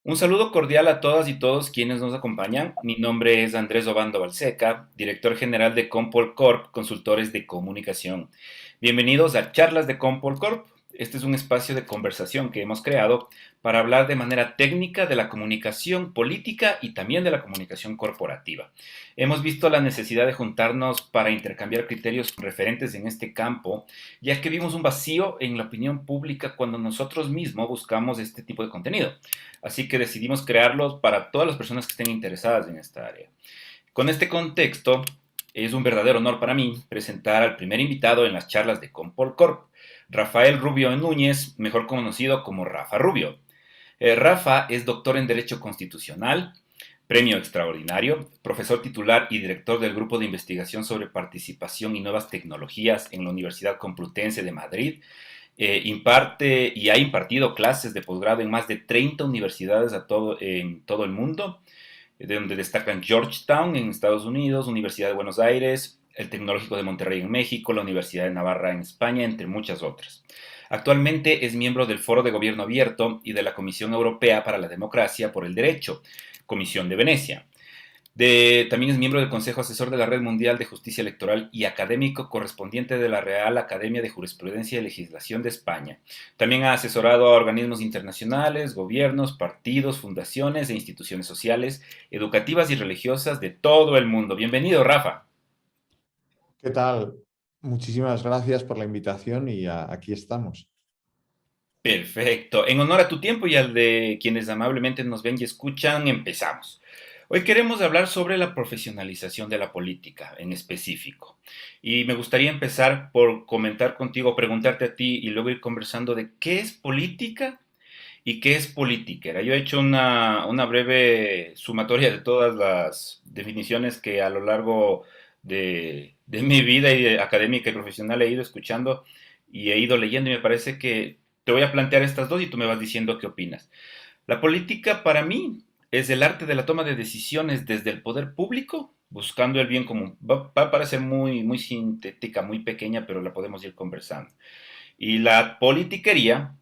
Un saludo cordial a todas y todos quienes nos acompañan. Mi nombre es Andrés Obando Balseca, director general de Compol Corp, consultores de comunicación. Bienvenidos a Charlas de Compol Corp. Este es un espacio de conversación que hemos creado para hablar de manera técnica de la comunicación política y también de la comunicación corporativa. Hemos visto la necesidad de juntarnos para intercambiar criterios referentes en este campo, ya que vimos un vacío en la opinión pública cuando nosotros mismos buscamos este tipo de contenido. Así que decidimos crearlos para todas las personas que estén interesadas en esta área. Con este contexto, es un verdadero honor para mí presentar al primer invitado en las charlas de Compol Corp, Rafael Rubio Núñez, mejor conocido como Rafa Rubio. Rafa es doctor en Derecho Constitucional, premio extraordinario, profesor titular y director del Grupo de Investigación sobre Participación y Nuevas Tecnologías en la Universidad Complutense de Madrid. Imparte y ha impartido clases de posgrado en más de 30 universidades en todo el mundo, de donde destacan Georgetown en Estados Unidos, Universidad de Buenos Aires, el Tecnológico de Monterrey en México, la Universidad de Navarra en España, entre muchas otras. Actualmente es miembro del Foro de Gobierno Abierto y de la Comisión Europea para la Democracia por el Derecho, Comisión de Venecia. También es miembro del Consejo Asesor de la Red Mundial de Justicia Electoral y académico correspondiente de la Real Academia de Jurisprudencia y Legislación de España. También ha asesorado a organismos internacionales, gobiernos, partidos, fundaciones e instituciones sociales, educativas y religiosas de todo el mundo. Bienvenido, Rafa. ¿Qué tal? Muchísimas gracias por la invitación y aquí estamos. Perfecto. En honor a tu tiempo y al de quienes amablemente nos ven y escuchan, empezamos. Hoy queremos hablar sobre la profesionalización de la política en específico. Y me gustaría empezar por comentar contigo, preguntarte a ti y luego ir conversando de qué es política y qué es politiquera. Yo he hecho una breve sumatoria de todas las definiciones que a lo largo de mi vida académica y profesional he ido escuchando y he ido leyendo y me parece que te voy a plantear estas dos y tú me vas diciendo qué opinas. La política para mí es el arte de la toma de decisiones desde el poder público, buscando el bien común. Va a parecer muy sintética, muy pequeña, pero la podemos ir conversando. Y la politiquería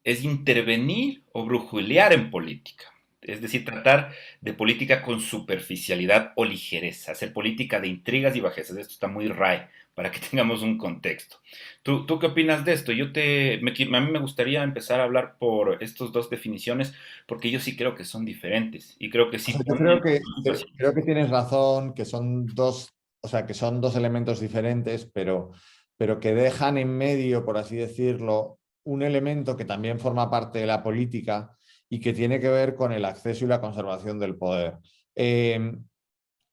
es intervenir o brujulear en política. Es decir, tratar de política con superficialidad o ligereza, hacer política de intrigas y bajezas. Esto está muy RAE, para que tengamos un contexto. ¿Tú qué opinas de esto? A mí me gustaría empezar a hablar por estas dos definiciones, porque yo sí creo que son diferentes y creo que O sí sea, yo ponen... creo que tienes razón, que son dos, o sea, que son dos elementos diferentes, pero que dejan en medio, por así decirlo, un elemento que también forma parte de la política y que tiene que ver con el acceso y la conservación del poder. Eh,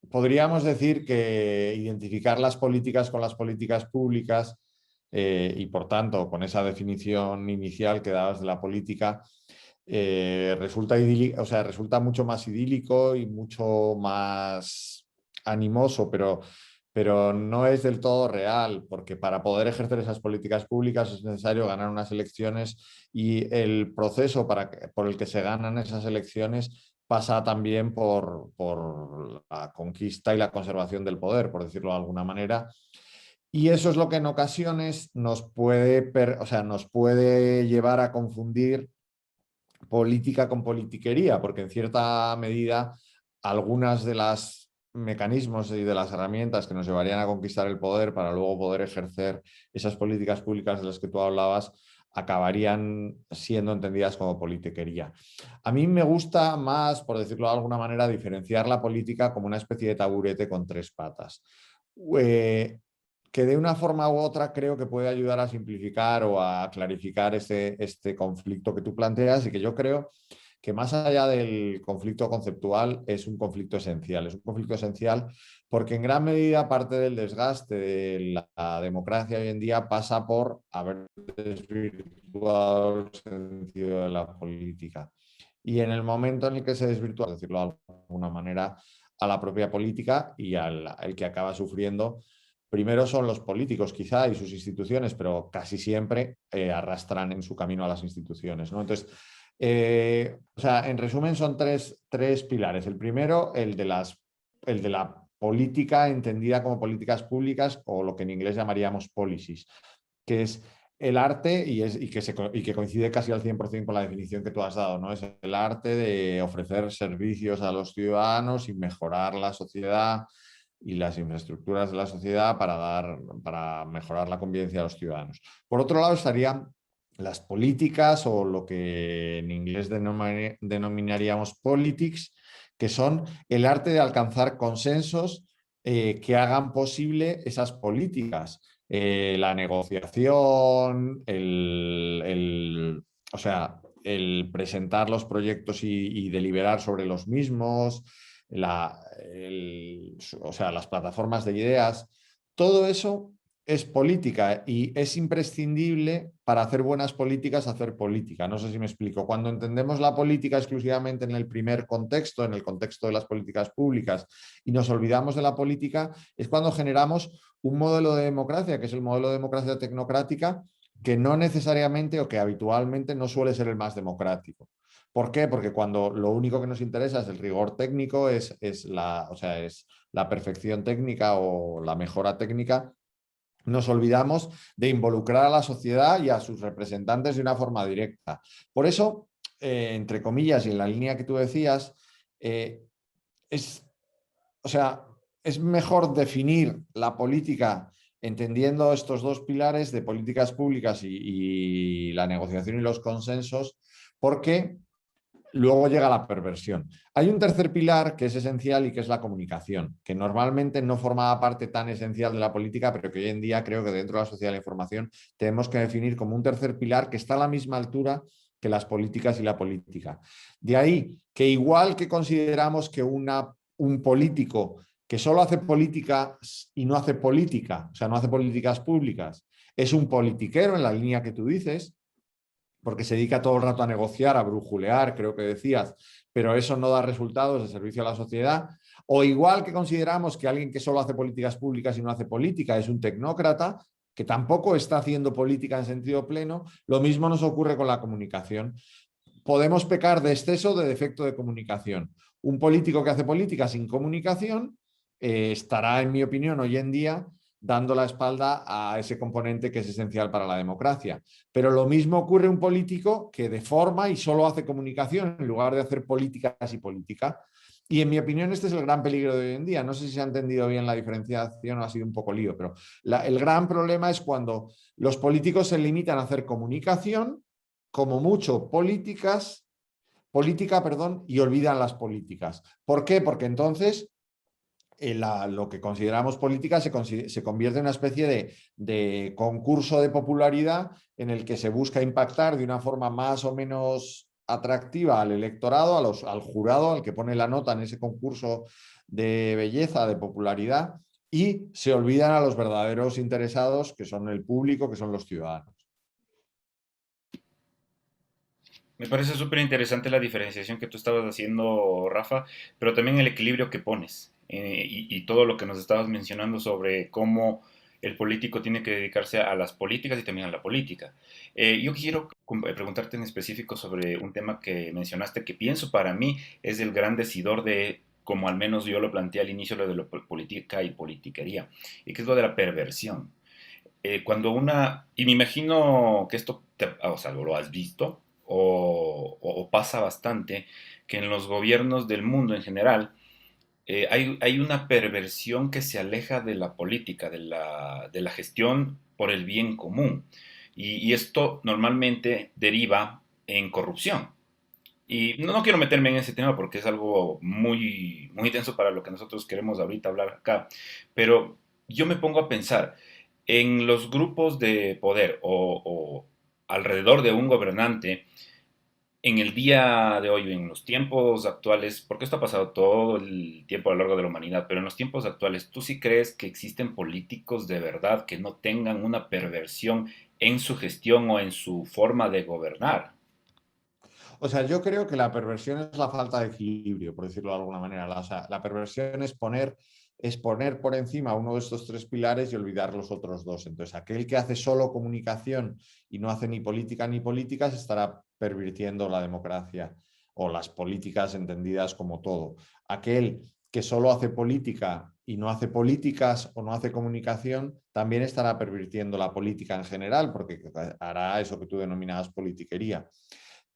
Podríamos decir que identificar las políticas con las políticas públicas y, por tanto, con esa definición inicial que dabas de la política, resulta idílico, o sea, resulta mucho más idílico y mucho más animoso, pero no es del todo real, porque para poder ejercer esas políticas públicas es necesario ganar unas elecciones y el proceso por el que se ganan esas elecciones pasa también por la conquista y la conservación del poder, por decirlo de alguna manera. Y eso es lo que en ocasiones o sea, nos puede llevar a confundir política con politiquería, porque en cierta medida algunas de las mecanismos y de las herramientas que nos llevarían a conquistar el poder para luego poder ejercer esas políticas públicas de las que tú hablabas acabarían siendo entendidas como politiquería. A mí me gusta más, por decirlo de alguna manera, diferenciar la política como una especie de taburete con tres patas. Eh, que de una forma u otra creo que puede ayudar a simplificar o a clarificar este conflicto que tú planteas y que yo creo que más allá del conflicto conceptual es un conflicto esencial. Es un conflicto esencial porque en gran medida parte del desgaste de la democracia hoy en día pasa por haber desvirtuado el sentido de la política. Y en el momento en el que se desvirtúa, por decirlo de alguna manera, a la propia política y al que acaba sufriendo primero son los políticos quizá y sus instituciones, pero casi siempre arrastran en su camino a las instituciones, ¿no? Entonces, o sea, en resumen son tres pilares. El primero, el de la política entendida como políticas públicas o lo que en inglés llamaríamos policies, que es el arte, y que coincide casi al 100% con la definición que tú has dado, ¿no? Es el arte de ofrecer servicios a los ciudadanos y mejorar la sociedad y las infraestructuras de la sociedad para mejorar la convivencia de los ciudadanos. Por otro lado, estarían las políticas o lo que en inglés denominaríamos politics, que son el arte de alcanzar consensos que hagan posible esas políticas. La negociación, o sea, el presentar los proyectos y deliberar sobre los mismos, o sea, las plataformas de ideas, todo eso es política y es imprescindible para hacer buenas políticas, hacer política. No sé si me explico. Cuando entendemos la política exclusivamente en el primer contexto, en el contexto de las políticas públicas, y nos olvidamos de la política, es cuando generamos un modelo de democracia, que es el modelo de democracia tecnocrática, que no necesariamente o que habitualmente no suele ser el más democrático. ¿Por qué? Porque cuando lo único que nos interesa es el rigor técnico, o sea, es la perfección técnica o la mejora técnica, nos olvidamos de involucrar a la sociedad y a sus representantes de una forma directa. Por eso, entre comillas, y en la línea que tú decías, es, o sea, es mejor definir la política entendiendo estos dos pilares de políticas públicas y la negociación y los consensos, porque luego llega la perversión. Hay un tercer pilar que es esencial y que es la comunicación, que normalmente no formaba parte tan esencial de la política, pero que hoy en día creo que dentro de la sociedad de la información tenemos que definir como un tercer pilar que está a la misma altura que las políticas y la política. De ahí que igual que consideramos que un político que solo hace política y no hace política, o sea, no hace políticas públicas, es un politiquero en la línea que tú dices, porque se dedica todo el rato a negociar, a brujulear, creo que decías, pero eso no da resultados de servicio a la sociedad. O igual que consideramos que alguien que solo hace políticas públicas y no hace política es un tecnócrata, que tampoco está haciendo política en sentido pleno, lo mismo nos ocurre con la comunicación. Podemos pecar de exceso o de defecto de comunicación. Un político que hace política sin comunicación estará, en mi opinión, hoy en día dando la espalda a ese componente que es esencial para la democracia. Pero lo mismo ocurre un político que deforma y solo hace comunicación en lugar de hacer políticas y política. Y en mi opinión este es el gran peligro de hoy en día. No sé si se ha entendido bien la diferenciación o ha sido un poco lío, pero el gran problema es cuando los políticos se limitan a hacer comunicación, como mucho política, perdón, y olvidan las políticas. ¿Por qué? Porque entonces lo que consideramos política se convierte en una especie de concurso de popularidad en el que se busca impactar de una forma más o menos atractiva al electorado, al jurado, al que pone la nota en ese concurso de belleza, de popularidad, y se olvidan a los verdaderos interesados, que son el público, que son los ciudadanos. Me parece súper interesante la diferenciación que tú estabas haciendo, Rafa, pero también el equilibrio que pones y todo lo que nos estabas mencionando sobre cómo el político tiene que dedicarse a las políticas y también a la política. Yo quiero preguntarte en específico sobre un tema que mencionaste que pienso para mí es el gran decidor de, como al menos yo lo planteé al inicio, lo de la política y politiquería, y que es lo de la perversión. Cuando y me imagino que esto, o sea, lo has visto o pasa bastante, que en los gobiernos del mundo en general hay una perversión que se aleja de la política, de la gestión por el bien común. Y esto normalmente deriva en corrupción. Y no quiero meterme en ese tema porque es algo muy, muy denso para lo que nosotros queremos ahorita hablar acá, pero yo me pongo a pensar en los grupos de poder o alrededor de un gobernante en el día de hoy, en los tiempos actuales, porque esto ha pasado todo el tiempo a lo largo de la humanidad, pero en los tiempos actuales, ¿tú sí crees que existen políticos de verdad que no tengan una perversión en su gestión o en su forma de gobernar? O sea, yo creo que la perversión es la falta de equilibrio, por decirlo de alguna manera. O sea, la perversión es poner por encima uno de estos tres pilares y olvidar los otros dos. Entonces, aquel que hace solo comunicación y no hace ni política ni políticas estará pervirtiendo la democracia o las políticas entendidas como todo. Aquel que solo hace política y no hace políticas o no hace comunicación, también estará pervirtiendo la política en general, porque hará eso que tú denominabas politiquería.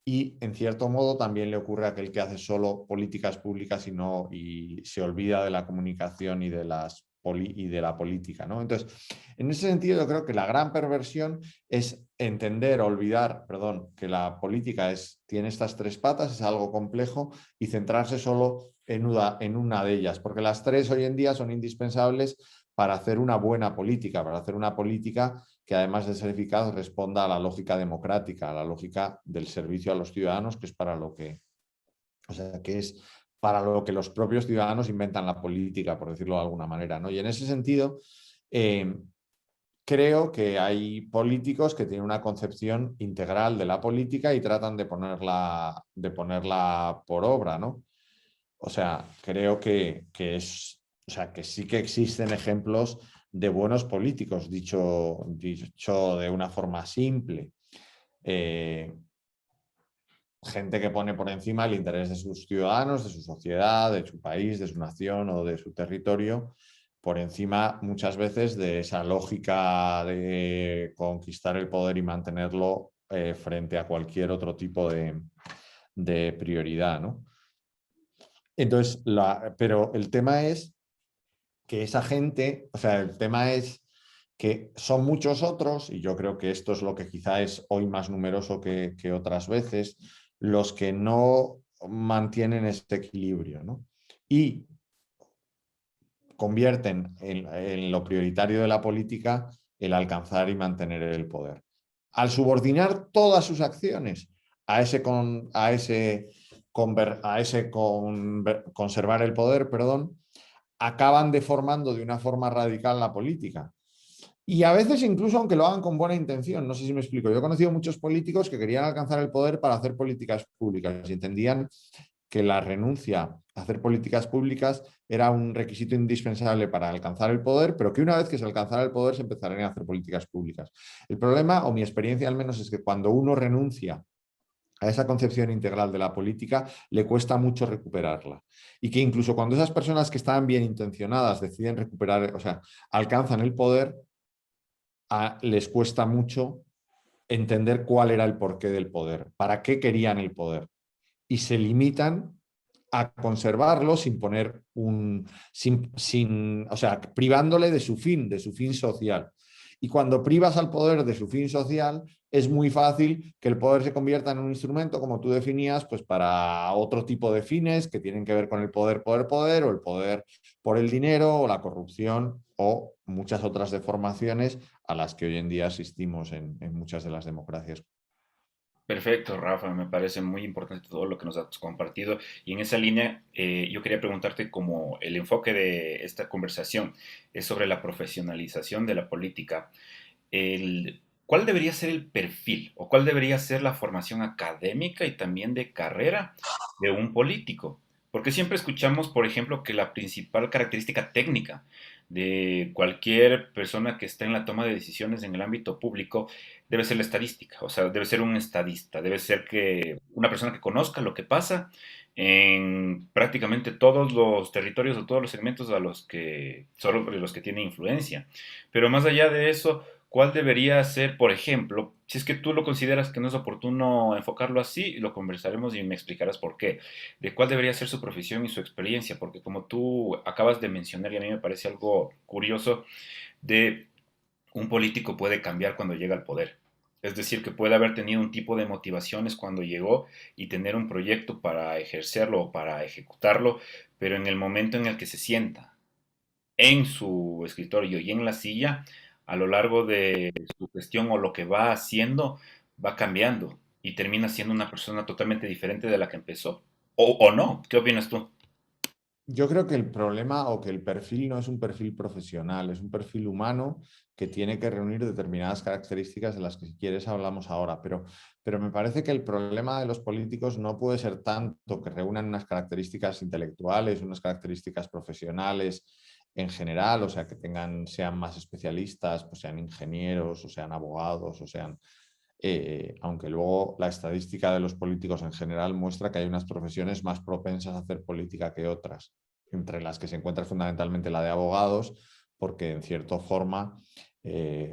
Y en cierto modo también le ocurre a aquel que hace solo políticas públicas y se olvida de la comunicación y de la política, ¿no? Entonces, en ese sentido, yo creo que la gran perversión es entender, olvidar, perdón, que la política tiene estas tres patas, es algo complejo, y centrarse solo en una de ellas, porque las tres hoy en día son indispensables para hacer una buena política, para hacer una política que además de ser eficaz responda a la lógica democrática, a la lógica del servicio a los ciudadanos, que es para lo que, o sea, que es para lo que los propios ciudadanos inventan la política, por decirlo de alguna manera, ¿no? Y en ese sentido, creo que hay políticos que tienen una concepción integral de la política y tratan de ponerla por obra, ¿no? O sea, creo o sea, que sí que existen ejemplos de buenos políticos, dicho de una forma simple. Eh, Gente que pone por encima el interés de sus ciudadanos, de su sociedad, de su país, de su nación o de su territorio, por encima muchas veces de esa lógica de conquistar el poder y mantenerlo frente a cualquier otro tipo de prioridad, ¿no? Entonces, pero el tema es que esa gente, o sea, el tema es que son muchos otros, y yo creo que esto es lo que quizá es hoy más numeroso que otras veces, los que no mantienen este equilibrio, ¿no? Y convierten en lo prioritario de la política el alcanzar y mantener el poder. Al subordinar todas sus acciones a ese, conservar el poder, perdón, acaban deformando de una forma radical la política. Y a veces incluso aunque lo hagan con buena intención, no sé si me explico. Yo he conocido muchos políticos que querían alcanzar el poder para hacer políticas públicas y entendían que la renuncia a hacer políticas públicas era un requisito indispensable para alcanzar el poder, pero que una vez que se alcanzara el poder se empezarían a hacer políticas públicas. El problema, o mi experiencia al menos, es que cuando uno renuncia a esa concepción integral de la política, le cuesta mucho recuperarla. Y que incluso cuando esas personas que estaban bien intencionadas deciden recuperar, o sea, alcanzan el poder, les cuesta mucho entender cuál era el porqué del poder, para qué querían el poder. Y se limitan a conservarlo sin poner o sea, privándole de su fin social. Y cuando privas al poder de su fin social, es muy fácil que el poder se convierta en un instrumento, como tú definías, pues para otro tipo de fines que tienen que ver con el poder, o el poder por el dinero, o la corrupción, o muchas otras deformaciones a las que hoy en día asistimos en muchas de las democracias. Perfecto, Rafa, me parece muy importante todo lo que nos has compartido. Y en esa línea, yo quería preguntarte cómo el enfoque de esta conversación es sobre la profesionalización de la política. ¿Cuál debería ser el perfil o cuál debería ser la formación académica y también de carrera de un político? Porque siempre escuchamos, por ejemplo, que la principal característica técnica de cualquier persona que esté en la toma de decisiones en el ámbito público debe ser la estadística, o sea, debe ser un estadista, debe ser que una persona que conozca lo que pasa en prácticamente todos los territorios o todos los segmentos a los que, sobre los que tiene influencia. Pero más allá de eso, ¿cuál debería ser, por ejemplo, si es que tú lo consideras que no es oportuno enfocarlo así, lo conversaremos y me explicarás por qué, de cuál debería ser su profesión y su experiencia? Porque como tú acabas de mencionar, y a mí me parece algo curioso, de un político puede cambiar cuando llega al poder. Es decir, que puede haber tenido un tipo de motivaciones cuando llegó y tener un proyecto para ejercerlo o para ejecutarlo, pero en el momento en el que se sienta en su escritorio y en la silla, a lo largo de su gestión o lo que va haciendo, va cambiando y termina siendo una persona totalmente diferente de la que empezó. O no, ¿qué opinas tú? Yo creo que el problema o que el perfil no es un perfil profesional, es un perfil humano que tiene que reunir determinadas características de las que si quieres hablamos ahora, pero me parece que el problema de los políticos no puede ser tanto que reúnan unas características intelectuales, unas características profesionales en general, o sea, que sean más especialistas, pues sean ingenieros, o sean abogados, o sean aunque luego la estadística de los políticos en general muestra que hay unas profesiones más propensas a hacer política que otras. entre las que se encuentra fundamentalmente la de abogados, porque en cierta forma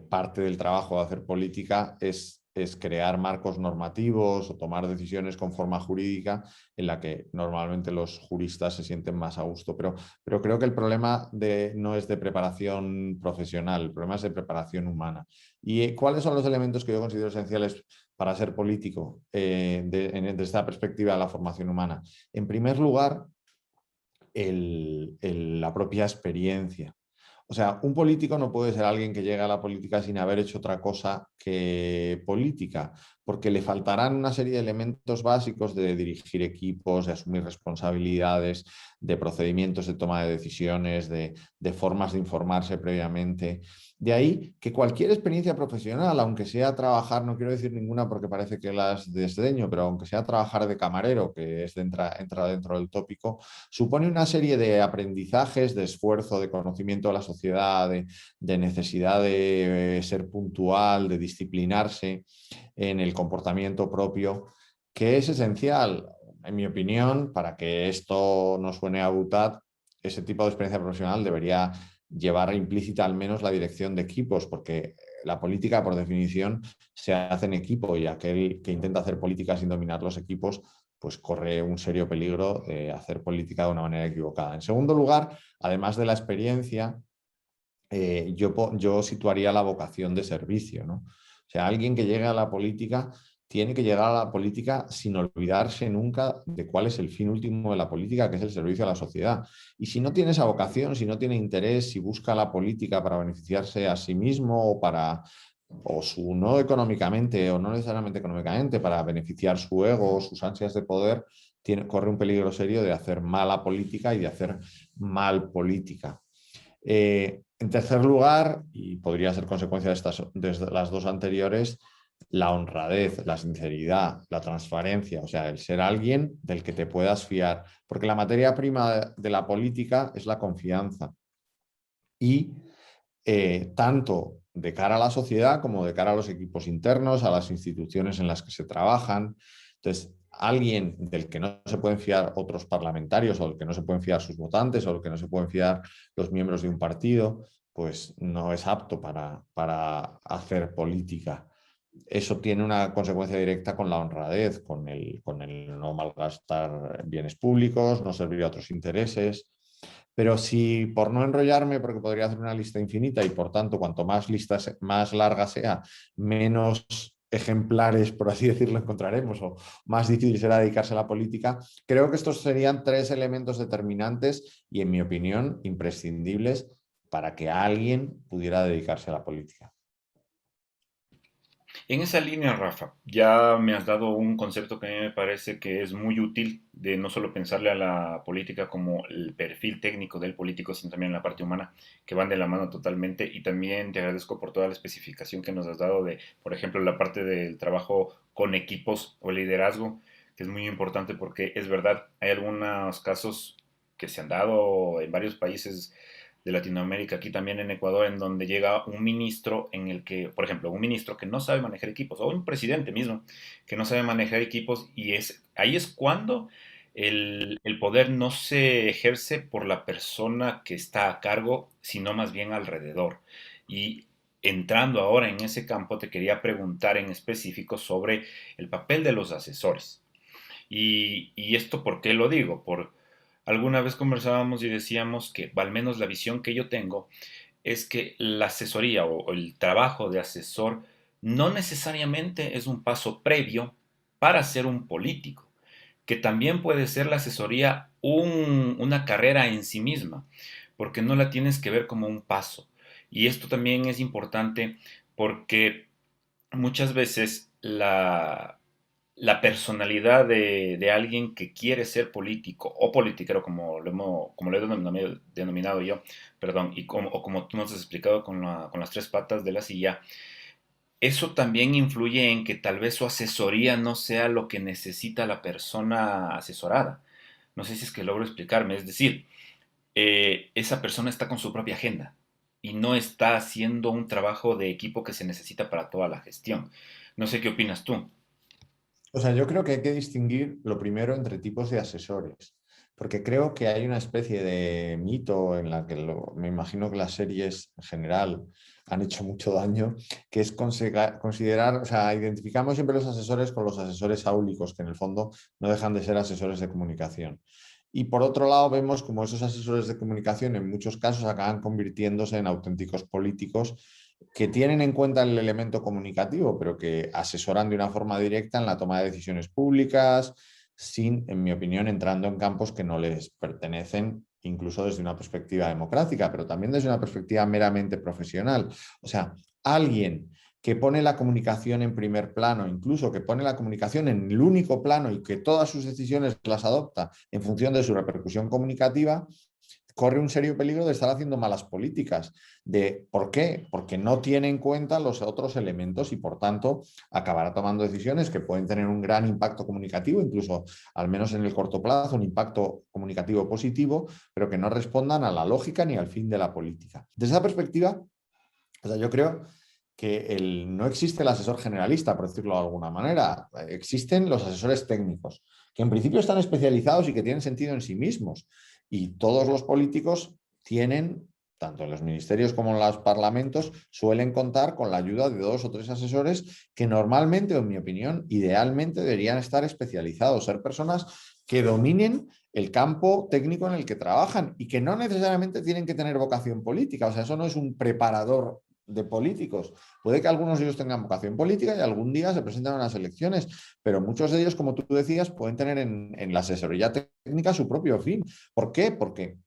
parte del trabajo de hacer política es crear marcos normativos o tomar decisiones con forma jurídica en la que normalmente los juristas se sienten más a gusto. Pero creo que el problema no es de preparación profesional, el problema es de preparación humana. ¿Y cuáles son los elementos que yo considero esenciales para ser político desde esta perspectiva de la formación humana? En primer lugar, la propia experiencia. O sea, un político no puede ser alguien que llega a la política sin haber hecho otra cosa que política, porque le faltarán una serie de elementos básicos de dirigir equipos, de asumir responsabilidades, de procedimientos de toma de decisiones, de formas de informarse previamente. De ahí que cualquier experiencia profesional, aunque sea trabajar, no quiero decir ninguna porque parece que las desdeño, pero aunque sea trabajar de camarero, que entra dentro del tópico, supone una serie de aprendizajes, de esfuerzo, de conocimiento de la sociedad, de necesidad de ser puntual, de disciplinarse en el comportamiento propio, que es esencial, en mi opinión, para que esto no suene a butad. Ese tipo de experiencia profesional debería llevar implícita al menos la dirección de equipos, porque la política, por definición, se hace en equipo y aquel que intenta hacer política sin dominar los equipos pues corre un serio peligro de hacer política de una manera equivocada. En segundo lugar, además de la experiencia, yo situaría la vocación de servicio, ¿no? O sea, alguien que llegue a la política tiene que llegar a la política sin olvidarse nunca de cuál es el fin último de la política, que es el servicio a la sociedad. Y si no tiene esa vocación, si no tiene interés, si busca la política para beneficiarse a sí mismo no económicamente o no necesariamente económicamente, para beneficiar su ego o sus ansias de poder, corre un peligro serio de hacer mala política y de hacer mal política. En tercer lugar, y podría ser consecuencia de las dos anteriores, la honradez, la sinceridad, la transparencia, o sea, el ser alguien del que te puedas fiar, porque la materia prima de la política es la confianza. Y tanto de cara a la sociedad como de cara a los equipos internos, a las instituciones en las que se trabajan. Entonces, alguien del que no se pueden fiar otros parlamentarios o del que no se pueden fiar sus votantes o del que no se pueden fiar los miembros de un partido, pues no es apto para hacer política. Eso tiene una consecuencia directa con la honradez, con el no malgastar bienes públicos, no servir a otros intereses. Pero si, por no enrollarme, porque podría hacer una lista infinita y por tanto, cuanto más lista, más larga sea, menos ejemplares, por así decirlo, encontraremos o más difícil será dedicarse a la política, creo que estos serían tres elementos determinantes y, en mi opinión, imprescindibles para que alguien pudiera dedicarse a la política. En esa línea, Rafa, ya me has dado un concepto que a mí me parece que es muy útil de no solo pensarle a la política como el perfil técnico del político, sino también la parte humana, que van de la mano totalmente. Y también te agradezco por toda la especificación que nos has dado de, por ejemplo, la parte del trabajo con equipos o liderazgo, que es muy importante porque es verdad, hay algunos casos que se han dado en varios países de Latinoamérica, aquí también en Ecuador, en donde llega un ministro en el que, por ejemplo, un ministro que no sabe manejar equipos, o un presidente mismo que no sabe manejar equipos, y ahí es cuando el poder no se ejerce por la persona que está a cargo, sino más bien alrededor. Y entrando ahora en ese campo, te quería preguntar en específico sobre el papel de los asesores. Y esto, ¿por qué lo digo? Alguna vez conversábamos y decíamos que, al menos la visión que yo tengo, es que la asesoría o el trabajo de asesor no necesariamente es un paso previo para ser un político, que también puede ser la asesoría una carrera en sí misma, porque no la tienes que ver como un paso. Y esto también es importante porque muchas veces la personalidad de alguien que quiere ser político o politiquero, como lo he denominado yo, perdón, o como tú nos has explicado con las tres patas de la silla, eso también influye en que tal vez su asesoría no sea lo que necesita la persona asesorada. No sé si es que logro explicarme, es decir, esa persona está con su propia agenda y no está haciendo un trabajo de equipo que se necesita para toda la gestión. No sé qué opinas tú. O sea, yo creo que hay que distinguir lo primero entre tipos de asesores. porque creo que hay una especie de mito en la que me imagino que las series en general han hecho mucho daño, que es considerar, o sea, identificamos siempre los asesores con los asesores áulicos, que en el fondo no dejan de ser asesores de comunicación. Y por otro lado, vemos como esos asesores de comunicación en muchos casos acaban convirtiéndose en auténticos políticos que tienen en cuenta el elemento comunicativo, pero que asesoran de una forma directa en la toma de decisiones públicas, sin, en mi opinión, entrando en campos que no les pertenecen, incluso desde una perspectiva democrática, pero también desde una perspectiva meramente profesional. O sea, alguien que pone la comunicación en primer plano, incluso que pone la comunicación en el único plano y que todas sus decisiones las adopta en función de su repercusión comunicativa, corre un serio peligro de estar haciendo malas políticas. ¿Por qué? Porque no tiene en cuenta los otros elementos y por tanto acabará tomando decisiones que pueden tener un gran impacto comunicativo, incluso al menos en el corto plazo, un impacto comunicativo positivo, pero que no respondan a la lógica ni al fin de la política. Desde esa perspectiva, o sea, yo creo que no existe el asesor generalista, por decirlo de alguna manera. Existen los asesores técnicos, que en principio están especializados y que tienen sentido en sí mismos. Y todos los políticos tienen, tanto en los ministerios como en los parlamentos, suelen contar con la ayuda de 2 o 3 asesores que normalmente, en mi opinión, idealmente deberían estar especializados, ser personas que dominen el campo técnico en el que trabajan y que no necesariamente tienen que tener vocación política. O sea, eso no es un preparador de políticos. Puede que algunos de ellos tengan vocación política y algún día se presenten a las elecciones, pero muchos de ellos, como tú decías, pueden tener en la asesoría técnica su propio fin. ¿Por qué? Porque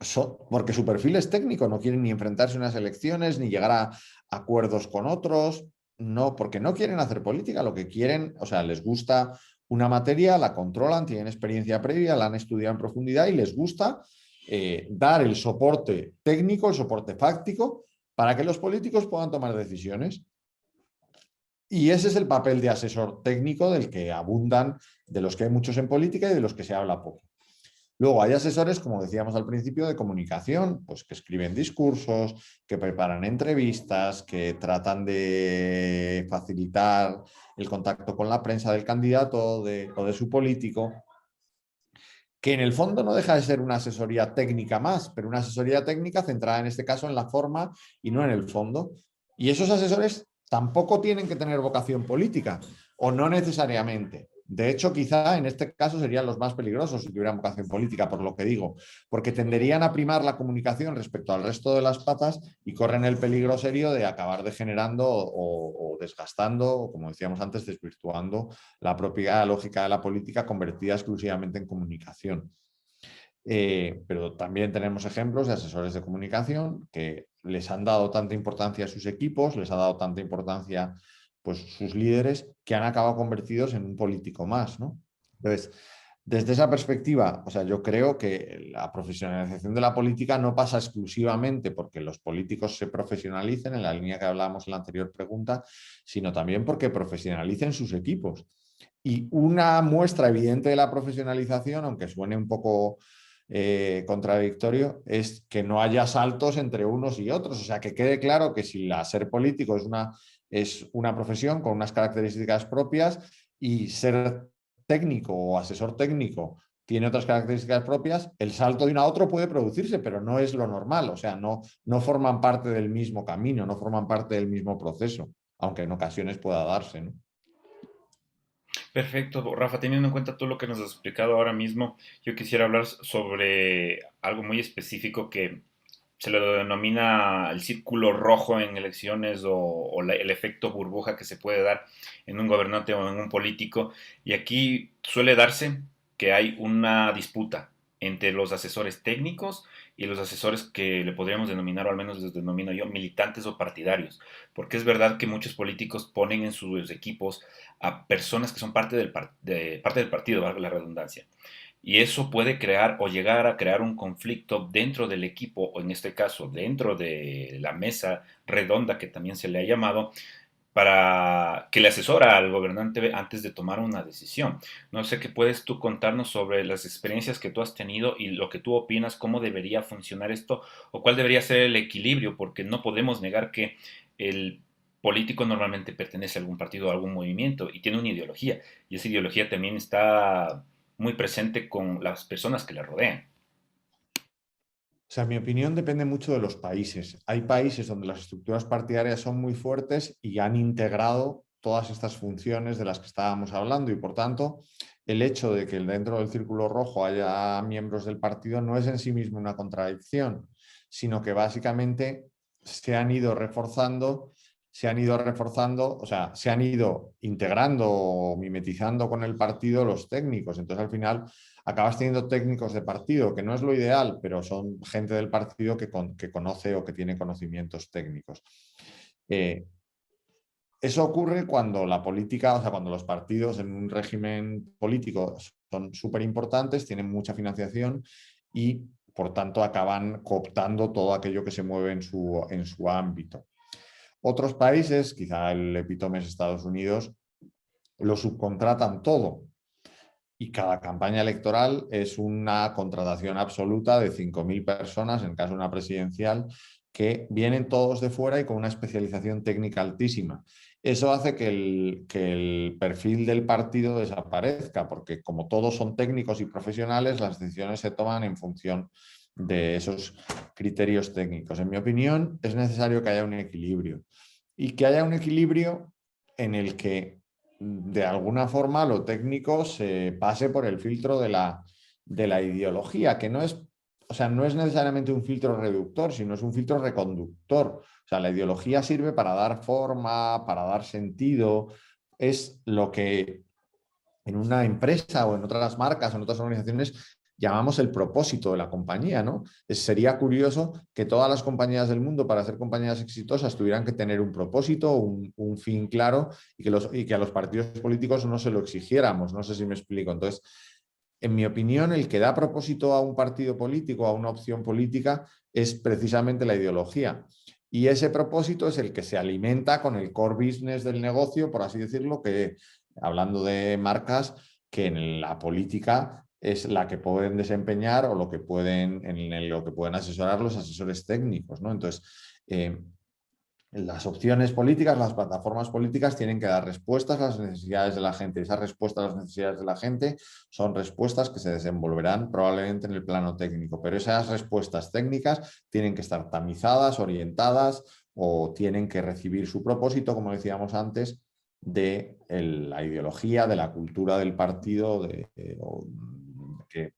su perfil es técnico, no quieren ni enfrentarse a unas elecciones, ni llegar a acuerdos con otros, no, porque no quieren hacer política, lo que quieren, o sea, les gusta una materia, la controlan, tienen experiencia previa, la han estudiado en profundidad y les gusta dar el soporte técnico, el soporte fáctico, para que los políticos puedan tomar decisiones. Y ese es el papel de asesor técnico del que abundan, de los que hay muchos en política y de los que se habla poco. Luego hay asesores, como decíamos al principio, de comunicación, pues que escriben discursos, que preparan entrevistas, que tratan de facilitar el contacto con la prensa del candidato o de su político, que en el fondo no deja de ser una asesoría técnica más, pero una asesoría técnica centrada en este caso en la forma y no en el fondo. Y esos asesores tampoco tienen que tener vocación política, o no necesariamente. De hecho, quizá en este caso serían los más peligrosos si tuvieran vocación política, por lo que digo, porque tenderían a primar la comunicación respecto al resto de las patas y corren el peligro serio de acabar degenerando o desgastando, o como decíamos antes, desvirtuando la propia lógica de la política convertida exclusivamente en comunicación. Pero también tenemos ejemplos de asesores de comunicación que les han dado tanta importancia a sus equipos, les ha dado tanta importancia pues, sus líderes, que han acabado convertidos en un político más, ¿no? Entonces, desde esa perspectiva, o sea, yo creo que la profesionalización de la política no pasa exclusivamente porque los políticos se profesionalicen, en la línea que hablábamos en la anterior pregunta, sino también porque profesionalicen sus equipos. Y una muestra evidente de la profesionalización, aunque suene un poco contradictorio, es que no haya saltos entre unos y otros. O sea, que quede claro que si ser político es una profesión con unas características propias y ser técnico o asesor técnico tiene otras características propias, el salto de uno a otro puede producirse, pero no es lo normal. O sea, no forman parte del mismo camino, no forman parte del mismo proceso, aunque en ocasiones pueda darse, ¿no? Perfecto, Rafa, teniendo en cuenta todo lo que nos has explicado ahora mismo, yo quisiera hablar sobre algo muy específico que se lo denomina el círculo rojo en elecciones el efecto burbuja que se puede dar en un gobernante o en un político. Y aquí suele darse que hay una disputa entre los asesores técnicos y los asesores que le podríamos denominar, o al menos les denomino yo, militantes o partidarios. Porque es verdad que muchos políticos ponen en sus equipos a personas que son parte del partido, valga la redundancia. Y eso puede crear o llegar a crear un conflicto dentro del equipo, o en este caso dentro de la mesa redonda que también se le ha llamado, para que le asesora al gobernante antes de tomar una decisión. No sé qué puedes tú contarnos sobre las experiencias que tú has tenido y lo que tú opinas, cómo debería funcionar esto o cuál debería ser el equilibrio, porque no podemos negar que el político normalmente pertenece a algún partido o a algún movimiento y tiene una ideología, y esa ideología también está muy presente con las personas que le rodean. O sea, mi opinión depende mucho de los países. Hay países donde las estructuras partidarias son muy fuertes y han integrado todas estas funciones de las que estábamos hablando y, por tanto, el hecho de que dentro del círculo rojo haya miembros del partido no es en sí mismo una contradicción, sino que básicamente se han ido reforzando, o sea, se han ido integrando o mimetizando con el partido los técnicos. Entonces, al final, acabas teniendo técnicos de partido, que no es lo ideal, pero son gente del partido que conoce o que tiene conocimientos técnicos. Eh, Eso ocurre cuando la política, o sea, cuando los partidos en un régimen político son súper importantes, tienen mucha financiación y, por tanto, acaban cooptando todo aquello que se mueve en su ámbito. Otros países, quizá el epítome es Estados Unidos, lo subcontratan todo y cada campaña electoral es una contratación absoluta de 5.000 personas, en caso de una presidencial, que vienen todos de fuera y con una especialización técnica altísima. Eso hace que el perfil del partido desaparezca, porque como todos son técnicos y profesionales, las decisiones se toman en función de esos criterios técnicos. En mi opinión, es necesario que haya un equilibrio y que haya un equilibrio en el que de alguna forma lo técnico se pase por el filtro de la ideología, que no es, o sea, no es necesariamente un filtro reductor, sino es un filtro reconductor. O sea, la ideología sirve para dar forma, para dar sentido, es lo que en una empresa o en otras marcas o en otras organizaciones llamamos el propósito de la compañía, ¿no? Sería curioso que todas las compañías del mundo, para ser compañías exitosas, tuvieran que tener un propósito, un fin claro y que a los partidos políticos no se lo exigiéramos. No sé si me explico. Entonces, en mi opinión, el que da propósito a un partido político, a una opción política, es precisamente la ideología. Y ese propósito es el que se alimenta con el core business del negocio, por así decirlo, que hablando de marcas, que en la política es la que pueden desempeñar o lo que pueden, en lo que pueden asesorar los asesores técnicos, ¿no? Entonces, las opciones políticas, las plataformas políticas tienen que dar respuestas a las necesidades de la gente. Esas respuestas a las necesidades de la gente son respuestas que se desenvolverán probablemente en el plano técnico, pero esas respuestas técnicas tienen que estar tamizadas, orientadas o tienen que recibir su propósito, como decíamos antes, de la ideología, de la cultura del partido,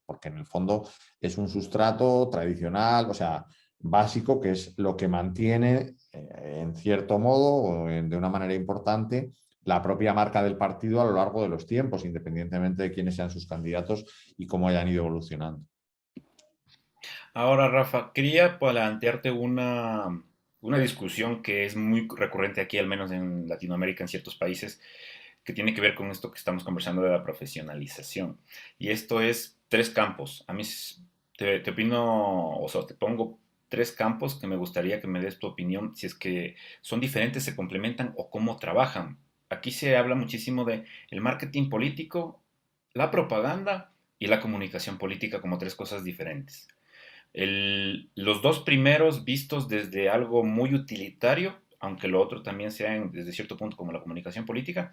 porque en el fondo es un sustrato tradicional, o sea, básico, que es lo que mantiene, en cierto modo, o de una manera importante, la propia marca del partido a lo largo de los tiempos, independientemente de quiénes sean sus candidatos y cómo hayan ido evolucionando. Ahora, Rafa, quería plantearte una discusión que es muy recurrente aquí, al menos en Latinoamérica, en ciertos países, que tiene que ver con esto que estamos conversando de la profesionalización. Y esto es tres campos. A mí te opino, o sea, te pongo tres campos que me gustaría que me des tu opinión, si es que son diferentes, se complementan o cómo trabajan. Aquí se habla muchísimo de el marketing político, la propaganda y la comunicación política como tres cosas diferentes. Los dos primeros vistos desde algo muy utilitario, aunque lo otro también sea desde cierto punto como la comunicación política,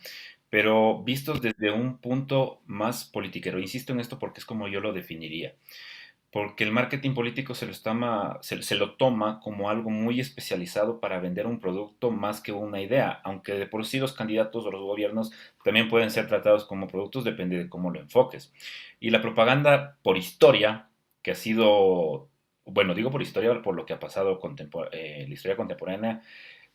pero vistos desde un punto más politiquero. Insisto en esto porque es como yo lo definiría. Porque el marketing político se lo toma como algo muy especializado para vender un producto más que una idea, aunque de por sí los candidatos o los gobiernos también pueden ser tratados como productos, depende de cómo lo enfoques. Y la propaganda por historia, que ha sido, bueno, digo por historia, por lo que ha pasado la historia contemporánea,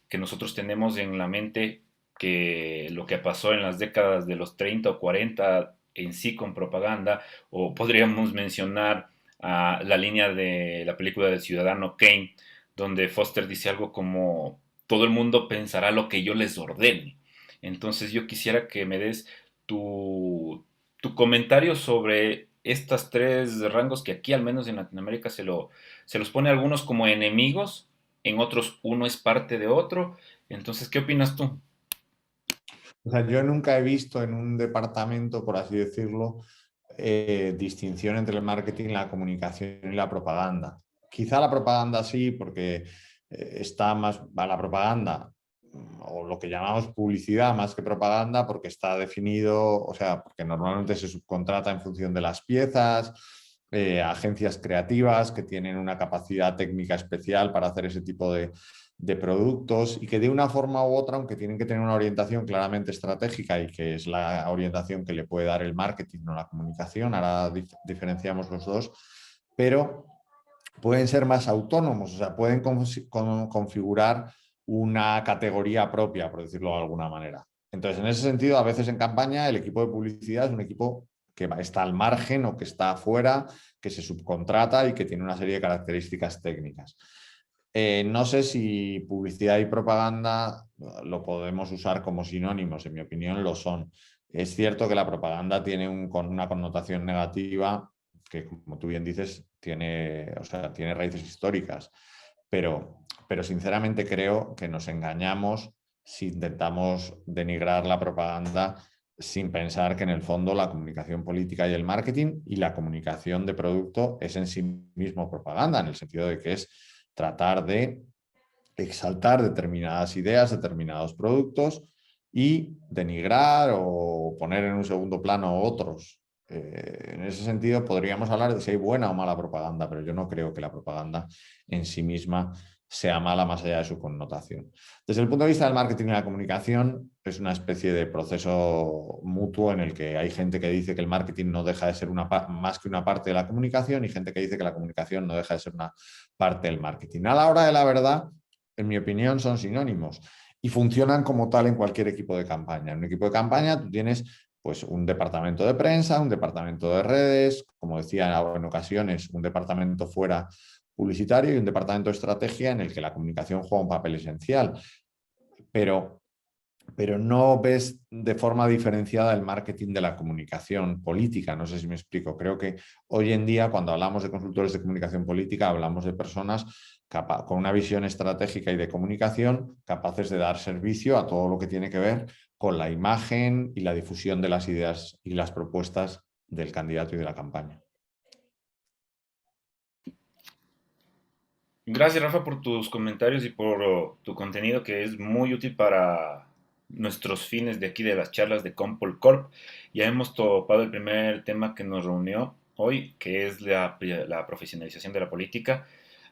que nosotros tenemos en la mente que lo que pasó en las décadas de los 30 o 40 en sí con propaganda, o podríamos mencionar la línea de la película del Ciudadano Kane, donde Foster dice algo como, todo el mundo pensará lo que yo les ordene. Entonces yo quisiera que me des tu comentario sobre estas tres rangos que aquí, al menos en Latinoamérica, se los pone a algunos como enemigos, en otros uno es parte de otro. Entonces, ¿qué opinas tú? O sea, yo nunca he visto en un departamento, por así decirlo, distinción entre el marketing, la comunicación y la propaganda. Quizá la propaganda sí, porque está más, va la propaganda o lo que llamamos publicidad más que propaganda, porque está definido, o sea, porque normalmente se subcontrata en función de las piezas, agencias creativas que tienen una capacidad técnica especial para hacer ese tipo de productos y que de una forma u otra, aunque tienen que tener una orientación claramente estratégica y que es la orientación que le puede dar el marketing o la comunicación, ahora diferenciamos los dos, pero pueden ser más autónomos, o sea, pueden configurar una categoría propia, por decirlo de alguna manera. Entonces, en ese sentido, a veces en campaña el equipo de publicidad es un equipo que está al margen o que está afuera, que se subcontrata y que tiene una serie de características técnicas. No sé si publicidad y propaganda lo podemos usar como sinónimos, en mi opinión lo son. Es cierto que la propaganda tiene una connotación negativa que, como tú bien dices, tiene, o sea, tiene raíces históricas, pero sinceramente creo que nos engañamos si intentamos denigrar la propaganda sin pensar que en el fondo la comunicación política y el marketing y la comunicación de producto es en sí mismo propaganda, en el sentido de que es tratar de exaltar determinadas ideas, determinados productos y denigrar o poner en un segundo plano otros. En ese sentido, podríamos hablar de si hay buena o mala propaganda, pero yo no creo que la propaganda en sí misma sea mala más allá de su connotación. Desde el punto de vista del marketing y la comunicación, es una especie de proceso mutuo en el que hay gente que dice que el marketing no deja de ser más que una parte de la comunicación y gente que dice que la comunicación no deja de ser una parte del marketing. A la hora de la verdad, en mi opinión, son sinónimos y funcionan como tal en cualquier equipo de campaña. En un equipo de campaña tú tienes pues un departamento de prensa, un departamento de redes, como decía en ocasiones, un departamento fuera publicitario y un departamento de estrategia en el que la comunicación juega un papel esencial. Pero no ves de forma diferenciada el marketing de la comunicación política. No sé si me explico. Creo que hoy en día, cuando hablamos de consultores de comunicación política, hablamos de personas con una visión estratégica y de comunicación capaces de dar servicio a todo lo que tiene que ver con la imagen y la difusión de las ideas y las propuestas del candidato y de la campaña. Gracias, Rafa, por tus comentarios y por tu contenido que es muy útil para nuestros fines de aquí de las charlas de Compol Corp. Ya hemos topado el primer tema que nos reunió hoy, que es la profesionalización de la política.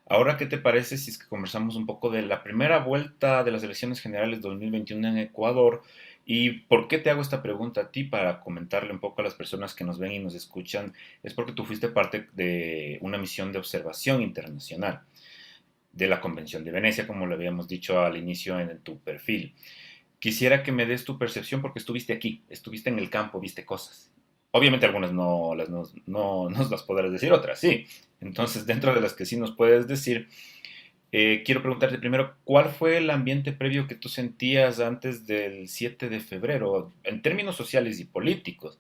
Ahora, ¿qué te parece si es que conversamos un poco de la primera vuelta de las elecciones generales 2021 en Ecuador? ¿Y por qué te hago esta pregunta a ti? Para comentarle un poco a las personas que nos ven y nos escuchan, es porque tú fuiste parte de una misión de observación internacional de la Convención de Venecia, como lo habíamos dicho al inicio en tu perfil. Quisiera que me des tu percepción porque estuviste aquí, estuviste en el campo, viste cosas. Obviamente algunas no nos las podrás decir, otras sí. Entonces, dentro de las que sí nos puedes decir, quiero preguntarte primero, ¿cuál fue el ambiente previo que tú sentías antes del 7 de febrero, en términos sociales y políticos?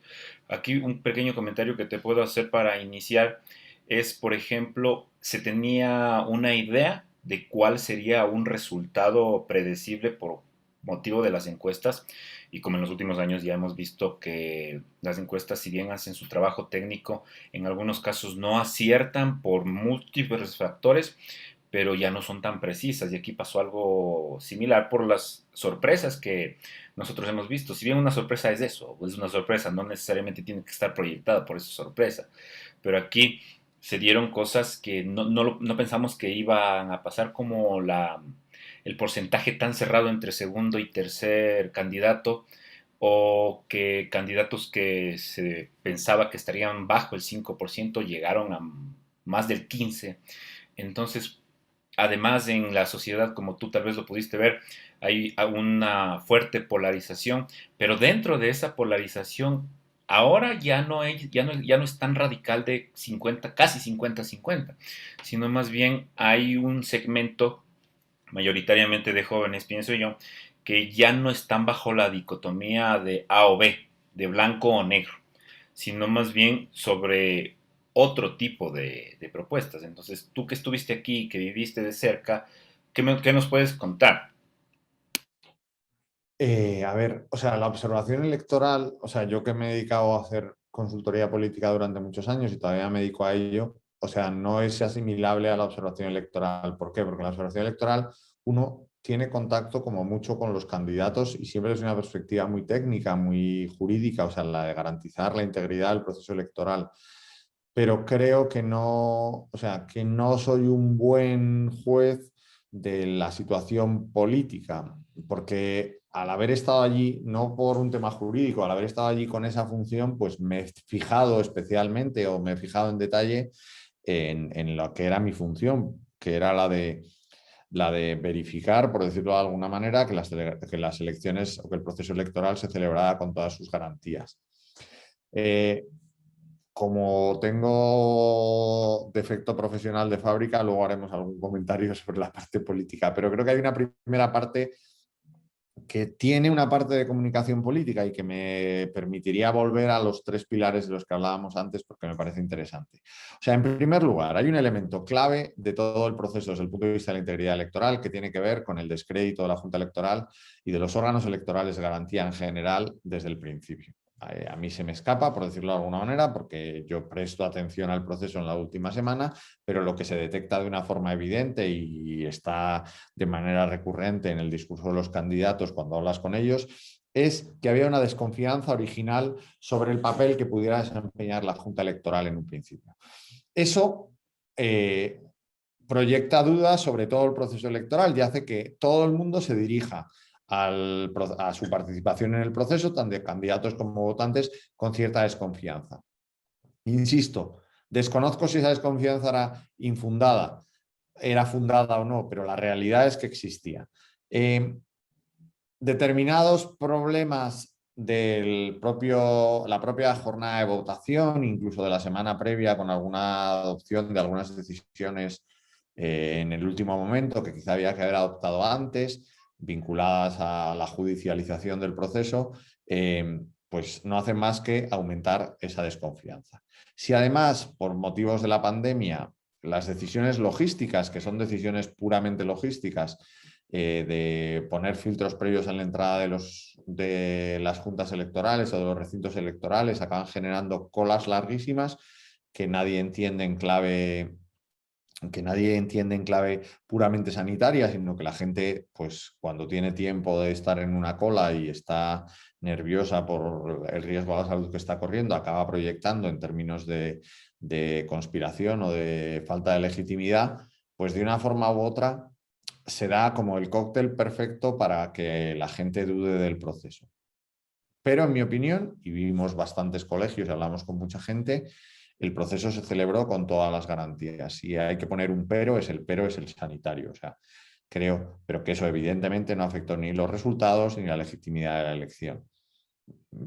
Aquí un pequeño comentario que te puedo hacer para iniciar es, por ejemplo, se tenía una idea de cuál sería un resultado predecible por motivo de las encuestas y como en los últimos años ya hemos visto que las encuestas, si bien hacen su trabajo técnico, en algunos casos no aciertan por múltiples factores, pero ya no son tan precisas. Y aquí pasó algo similar por las sorpresas que nosotros hemos visto. Si bien una sorpresa es eso, es una sorpresa, no necesariamente tiene que estar proyectada por esa sorpresa. Pero aquí se dieron cosas que no pensamos que iban a pasar, como el porcentaje tan cerrado entre segundo y tercer candidato, o que candidatos que se pensaba que estarían bajo el 5% llegaron a más del 15%. Entonces, además en la sociedad, como tú tal vez lo pudiste ver, hay una fuerte polarización, pero dentro de esa polarización ahora ya no es tan radical de 50, casi 50-50, sino más bien hay un segmento mayoritariamente de jóvenes, pienso yo, que ya no están bajo la dicotomía de A o B, de blanco o negro, sino más bien sobre otro tipo de propuestas. Entonces, tú que estuviste aquí, que viviste de cerca, ¿qué nos puedes contar? A ver, o sea, la observación electoral, o sea, yo que me he dedicado a hacer consultoría política durante muchos años y todavía me dedico a ello, o sea, no es asimilable a la observación electoral. ¿Por qué? Porque en la observación electoral uno tiene contacto como mucho con los candidatos y siempre es una perspectiva muy técnica, muy jurídica, o sea, la de garantizar la integridad del proceso electoral. Pero creo que no, o sea, que no soy un buen juez de la situación política, porque al haber estado allí, no por un tema jurídico, al haber estado allí con esa función, pues me he fijado especialmente o me he fijado en detalle en lo que era mi función, que era la de verificar, por decirlo de alguna manera, que las elecciones o que el proceso electoral se celebrara con todas sus garantías. Eh, Como tengo defecto profesional de fábrica, luego haremos algún comentario sobre la parte política, pero creo que hay una primera parte que tiene una parte de comunicación política y que me permitiría volver a los tres pilares de los que hablábamos antes porque me parece interesante. O sea, en primer lugar, hay un elemento clave de todo el proceso desde el punto de vista de la integridad electoral que tiene que ver con el descrédito de la Junta Electoral y de los órganos electorales de garantía en general desde el principio. A mí se me escapa, por decirlo de alguna manera, porque yo presto atención al proceso en la última semana, pero lo que se detecta de una forma evidente y está de manera recurrente en el discurso de los candidatos cuando hablas con ellos, es que había una desconfianza original sobre el papel que pudiera desempeñar la Junta Electoral en un principio. Eso proyecta dudas sobre todo el proceso electoral y hace que todo el mundo se dirija a su participación en el proceso, tanto de candidatos como votantes, con cierta desconfianza. Insisto, desconozco si esa desconfianza era fundada o no, pero la realidad es que existía. Determinados problemas la propia jornada de votación, incluso de la semana previa, con alguna adopción de algunas decisiones en el último momento que quizá había que haber adoptado antes, vinculadas a la judicialización del proceso, pues no hacen más que aumentar esa desconfianza. Si además, por motivos de la pandemia, las decisiones logísticas, que son decisiones puramente logísticas, de poner filtros previos en la entrada de las juntas electorales o de los recintos electorales, acaban generando colas larguísimas que nadie entiende en clave puramente sanitaria, sino que la gente, pues cuando tiene tiempo de estar en una cola y está nerviosa por el riesgo a la salud que está corriendo, acaba proyectando en términos de conspiración o de falta de legitimidad, pues de una forma u otra se da como el cóctel perfecto para que la gente dude del proceso. Pero en mi opinión, y vimos bastantes colegios y hablamos con mucha gente, el proceso se celebró con todas las garantías. Si hay que poner un pero es el sanitario. O sea, creo, pero que eso evidentemente no afectó ni los resultados ni la legitimidad de la elección.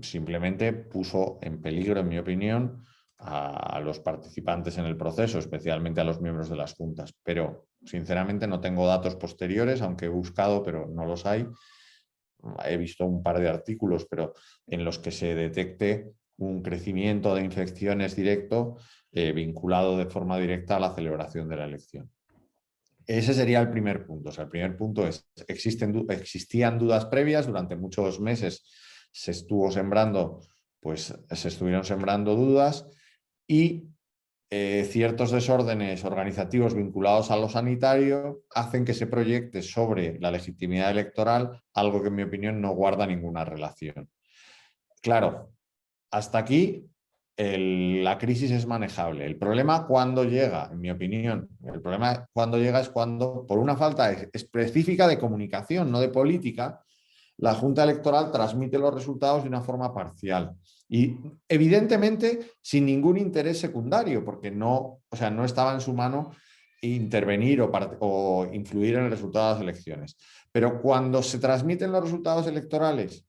Simplemente puso en peligro, en mi opinión, a los participantes en el proceso, especialmente a los miembros de las juntas. Pero, sinceramente, no tengo datos posteriores, aunque he buscado, pero no los hay. He visto un par de artículos, pero en los que se detecte un crecimiento de infecciones directo vinculado de forma directa a la celebración de la elección. Ese sería el primer punto. O sea, el primer punto es, existían dudas previas, durante muchos meses se estuvieron sembrando dudas y ciertos desórdenes organizativos vinculados a lo sanitario hacen que se proyecte sobre la legitimidad electoral algo que en mi opinión no guarda ninguna relación. Claro, hasta aquí la crisis es manejable. El problema cuando llega, en mi opinión, el problema cuando llega es cuando, por una falta específica de comunicación, no de política, la Junta Electoral transmite los resultados de una forma parcial. Y evidentemente sin ningún interés secundario, porque no, o sea, no estaba en su mano intervenir o influir en el resultado de las elecciones. Pero cuando se transmiten los resultados electorales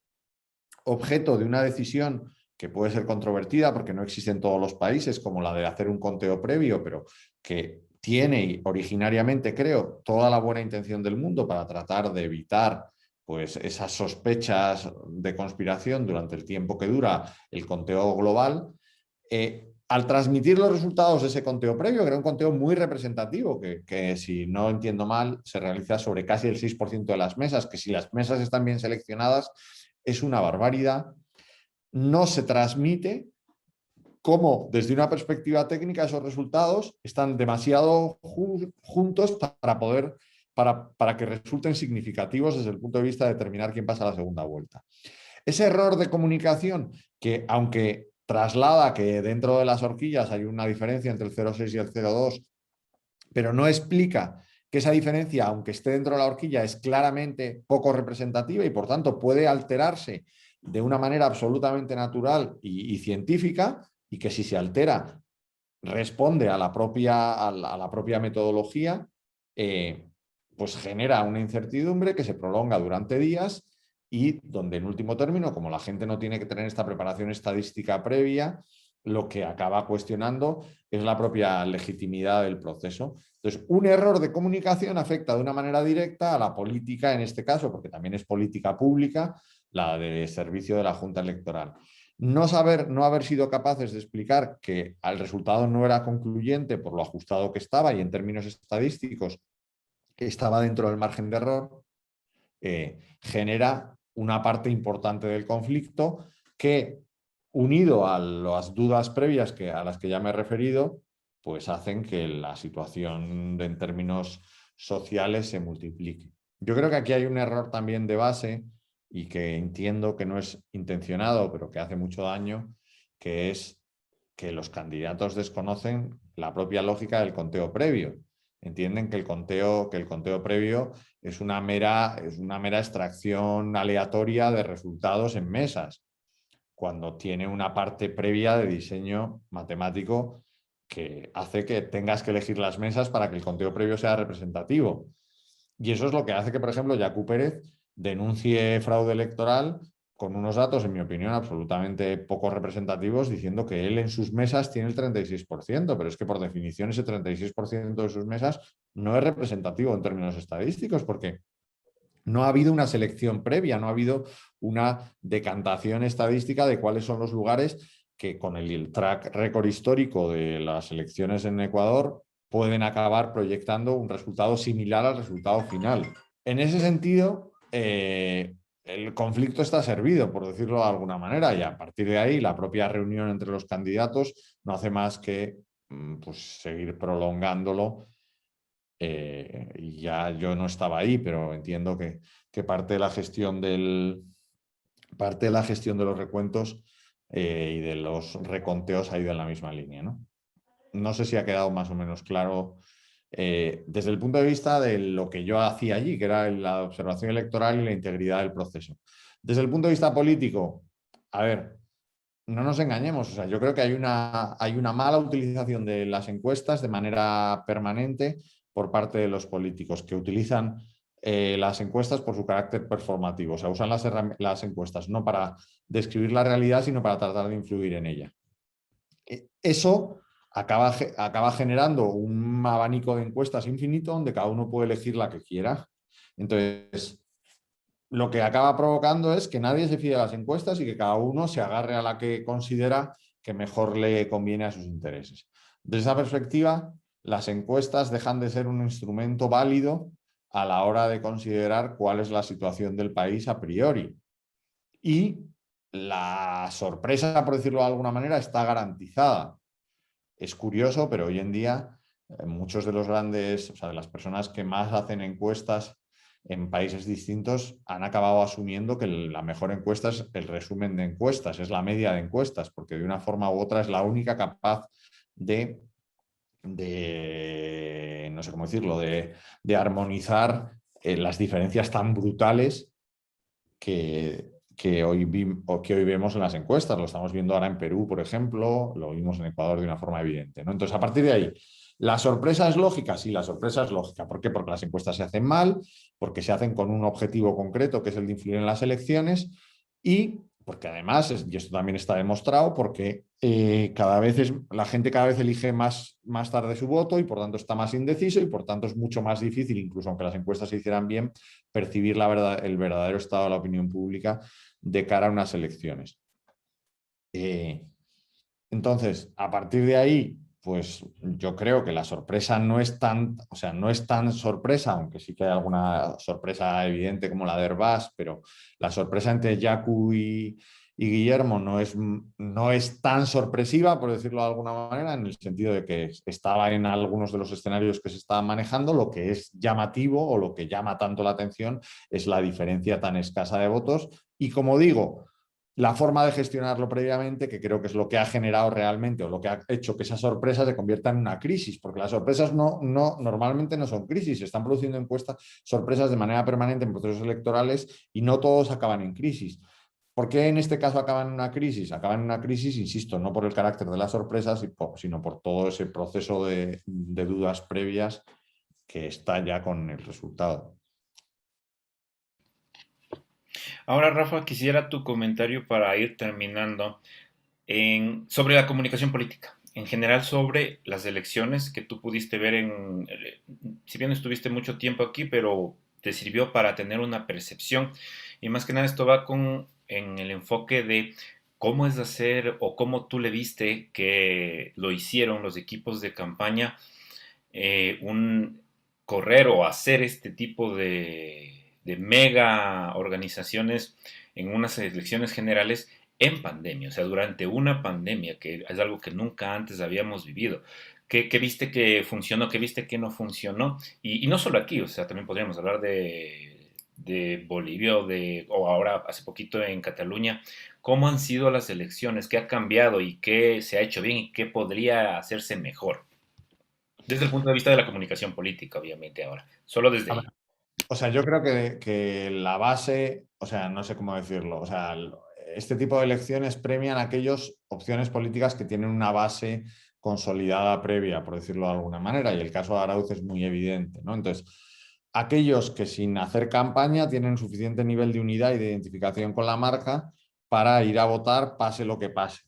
objeto de una decisión que puede ser controvertida porque no existe en todos los países, como la de hacer un conteo previo, pero que tiene originariamente, creo, toda la buena intención del mundo para tratar de evitar pues, esas sospechas de conspiración durante el tiempo que dura el conteo global, al transmitir los resultados de ese conteo previo, que era un conteo muy representativo, que si no entiendo mal, se realiza sobre casi el 6% de las mesas, que si las mesas están bien seleccionadas, es una barbaridad. No se transmite cómo, desde una perspectiva técnica, esos resultados están demasiado juntos para poder para que resulten significativos desde el punto de vista de determinar quién pasa a la segunda vuelta. Ese error de comunicación que, aunque traslada que dentro de las horquillas hay una diferencia entre el 0,6 y el 0,2, pero no explica que esa diferencia, aunque esté dentro de la horquilla, es claramente poco representativa y por tanto puede alterarse de una manera absolutamente natural y científica, y que si se altera responde a la propia metodología, pues genera una incertidumbre que se prolonga durante días y donde en último término, como la gente no tiene que tener esta preparación estadística previa, lo que acaba cuestionando es la propia legitimidad del proceso. Entonces, un error de comunicación afecta de una manera directa a la política, en este caso, porque también es política pública, la de servicio de la Junta Electoral. No haber sido capaces de explicar que el resultado no era concluyente por lo ajustado que estaba y en términos estadísticos estaba dentro del margen de error, genera una parte importante del conflicto que, unido a las dudas previas a las que ya me he referido, pues hacen que la situación en términos sociales se multiplique. Yo creo que aquí hay un error también de base y que entiendo que no es intencionado, pero que hace mucho daño, que es que los candidatos desconocen la propia lógica del conteo previo. Entienden que el conteo previo es una mera extracción aleatoria de resultados en mesas, cuando tiene una parte previa de diseño matemático que hace que tengas que elegir las mesas para que el conteo previo sea representativo. Y eso es lo que hace que, por ejemplo, Yacu Pérez denuncie fraude electoral con unos datos, en mi opinión, absolutamente poco representativos, diciendo que él en sus mesas tiene el 36%, pero es que por definición ese 36% de sus mesas no es representativo en términos estadísticos, porque no ha habido una selección previa, no ha habido una decantación estadística de cuáles son los lugares que, con el track record histórico de las elecciones en Ecuador, pueden acabar proyectando un resultado similar al resultado final. En ese sentido, el conflicto está servido, por decirlo de alguna manera, y a partir de ahí la propia reunión entre los candidatos no hace más que pues, seguir prolongándolo. Y ya yo no estaba ahí, pero entiendo que parte de la gestión parte de la gestión de los recuentos y de los reconteos ha ido en la misma línea, ¿no? No sé si ha quedado más o menos claro desde el punto de vista de lo que yo hacía allí, que era la observación electoral y la integridad del proceso. Desde el punto de vista político, a ver, no nos engañemos, o sea, yo creo que hay una mala utilización de las encuestas de manera permanente por parte de los políticos que utilizan las encuestas por su carácter performativo, o sea, usan las encuestas no para describir la realidad, sino para tratar de influir en ella. Eso acaba generando un abanico de encuestas infinito donde cada uno puede elegir la que quiera. Entonces, lo que acaba provocando es que nadie se fíe de las encuestas y que cada uno se agarre a la que considera que mejor le conviene a sus intereses. Desde esa perspectiva, las encuestas dejan de ser un instrumento válido a la hora de considerar cuál es la situación del país a priori. Y la sorpresa, por decirlo de alguna manera, está garantizada. Es curioso, pero hoy en día muchos de los grandes, o sea, de las personas que más hacen encuestas en países distintos han acabado asumiendo que la mejor encuesta es el resumen de encuestas, es la media de encuestas, porque de una forma u otra es la única capaz de no sé cómo decirlo, de armonizar las diferencias tan brutales que hoy vemos en las encuestas. Lo estamos viendo ahora en Perú, por ejemplo, lo vimos en Ecuador de una forma evidente, ¿no? Entonces, a partir de ahí, ¿la sorpresa es lógica? Sí, la sorpresa es lógica. ¿Por qué? Porque las encuestas se hacen mal, porque se hacen con un objetivo concreto, que es el de influir en las elecciones, y porque además, y esto también está demostrado, porque la gente cada vez elige más tarde su voto y por tanto está más indeciso y por tanto es mucho más difícil, incluso aunque las encuestas se hicieran bien, percibir el verdadero estado de la opinión pública de cara a unas elecciones. Entonces, a partir de ahí, pues yo creo que la sorpresa no es tan sorpresa, aunque sí que hay alguna sorpresa evidente como la de Hervás, pero la sorpresa entre Yacu y Guillermo no es tan sorpresiva, por decirlo de alguna manera, en el sentido de que estaba en algunos de los escenarios que se estaban manejando. Lo que es llamativo o lo que llama tanto la atención es la diferencia tan escasa de votos y, como digo, la forma de gestionarlo previamente, que creo que es lo que ha generado realmente o lo que ha hecho que esa sorpresa se convierta en una crisis, porque las sorpresas normalmente no son crisis, se están produciendo sorpresas de manera permanente en procesos electorales y no todos acaban en crisis. ¿Por qué en este caso acaban en una crisis? Acaban en una crisis, insisto, no por el carácter de las sorpresas, sino por todo ese proceso de dudas previas que está ya con el resultado. Ahora, Rafa, quisiera tu comentario para ir terminando sobre la comunicación política, en general sobre las elecciones que tú pudiste ver si bien estuviste mucho tiempo aquí, pero te sirvió para tener una percepción. Y más que nada esto va en el enfoque de cómo es hacer o cómo tú le viste que lo hicieron los equipos de campaña, un correr o hacer este tipo de mega organizaciones en unas elecciones generales en pandemia, o sea, durante una pandemia, que es algo que nunca antes habíamos vivido. ¿Qué viste que funcionó? ¿Qué viste que no funcionó? Y no solo aquí, o sea, también podríamos hablar de Bolivia o ahora hace poquito en Cataluña. ¿Cómo han sido las elecciones? ¿Qué ha cambiado y qué se ha hecho bien y qué podría hacerse mejor? Desde el punto de vista de la comunicación política, obviamente, ahora. Solo desde A ver, ahí. o sea, yo creo que la base, o sea, no sé cómo decirlo, o sea, este tipo de elecciones premian aquellas opciones políticas que tienen una base consolidada previa, por decirlo de alguna manera, y el caso de Arauz es muy evidente, ¿no? Entonces, aquellos que sin hacer campaña tienen suficiente nivel de unidad y de identificación con la marca para ir a votar pase lo que pase.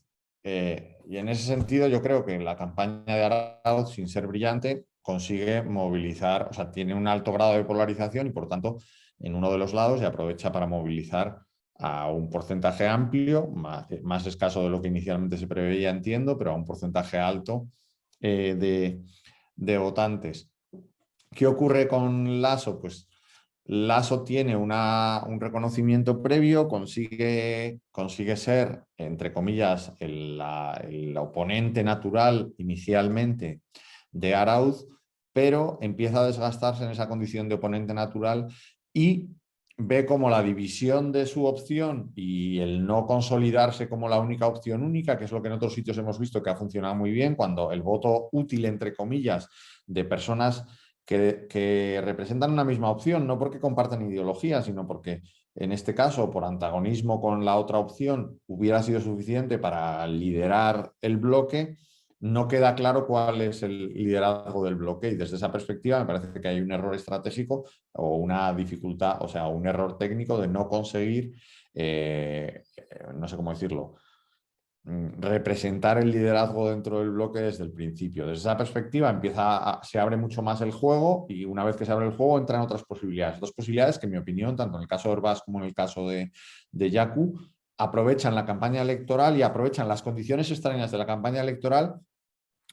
Y en ese sentido yo creo que la campaña de Arauz, sin ser brillante, consigue movilizar, o sea, tiene un alto grado de polarización y por tanto en uno de los lados y aprovecha para movilizar a un porcentaje amplio, más escaso de lo que inicialmente se preveía, entiendo, pero a un porcentaje alto de votantes. ¿Qué ocurre con Lasso? Pues Lasso tiene un reconocimiento previo, consigue ser, entre comillas, el oponente natural inicialmente de Arauz, pero empieza a desgastarse en esa condición de oponente natural y ve como la división de su opción y el no consolidarse como la única opción única, que es lo que en otros sitios hemos visto que ha funcionado muy bien, cuando el voto útil, entre comillas, de personas que representan una misma opción, no porque compartan ideología, sino porque en este caso, por antagonismo con la otra opción, hubiera sido suficiente para liderar el bloque. No queda claro cuál es el liderazgo del bloque y desde esa perspectiva me parece que hay un error estratégico o una dificultad, o sea, un error técnico de no conseguir, no sé cómo decirlo, representar el liderazgo dentro del bloque desde el principio. Desde esa perspectiva se abre mucho más el juego y una vez que se abre el juego entran otras posibilidades. Dos posibilidades que, en mi opinión, tanto en el caso de Herbás como en el caso de Yaku, aprovechan la campaña electoral y aprovechan las condiciones extrañas de la campaña electoral